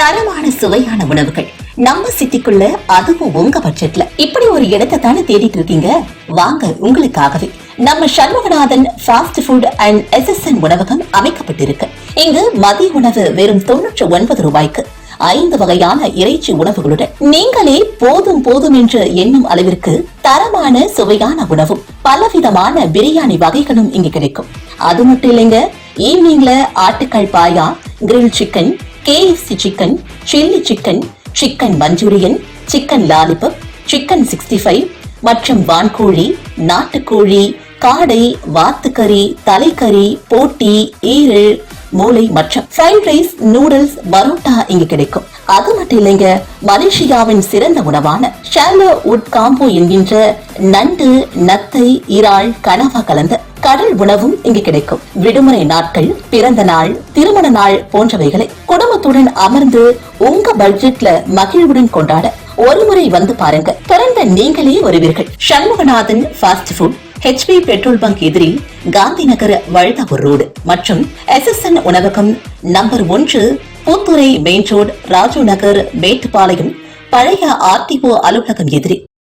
தரமான சுவையான உணவுகள் நம்ம சிட்டிக்குள்ள, அதுவும் உங்க பட்ஜெட்ல. இப்படி ஒரு இடத்தை தானே தேடிட்டு இருக்கீங்க? வாங்க, உங்களுக்காகவே நம்ம Shanmuganathan fast food and SSN உணவகம் அமைக்கப்பட்டிருக்கு. இங்கு மதிய உணவு வெறும் 99 ரூபாய்க்கு 5 வகையான இறைச்சி உணவுகளுடன் நீங்களே போதும் போதும் என்று எண்ணும் அளவிற்கு தரமான சுவையான உணவும் பலவிதமான பிரியாணி வகைகளும் இங்கு கிடைக்கும். அது மட்டும் இல்லைங்க, ஈவினிங்ல ஆட்டுக்கால் பாயா, grill chicken, KFC chicken, chilli chicken, chicken manchurian, chicken lollipop, chicken 65 மற்றும் வான்கோழி, நாட்டுக்கோழி, காடை, வாத்துக்கறி, தலைக்கறி, போட்டி, ஈரல், மூளை மற்றும் ஃப்ரைட் ரைஸ், நூடுல்ஸ், பரோட்டா இங்கு கிடைக்கும். அது மட்டும் இல்லைங்க, மலேசியாவின் சிறந்த உணவான ஷாலோ உட் காம்போ என்கின்ற நண்டு, நத்தை, இறால், கனவா கலந்த கடல் உணவும் இங்கு கிடைக்கும். விடுமுறை நாட்கள், பிறந்த நாள், திருமண நாள் போன்றவைகளை குடும்பத்துடன் அமர்ந்து உங்க பட்ஜெட்ல மகிழ்வுடன் கொண்டாட ஒருமுறை வந்து பாருங்க. பிறந்த நீங்களே வருவீர்கள். Shanmuganathan fast food, HP petrol bunk எதிரில், காந்தி நகர், வழுதாவூர் ரோடு மற்றும் SSN உணவகம் number 1, Poothurai main road, Raju Nagar, Mettupalayam, பழைய RTO அலுவலகம் எதிரி.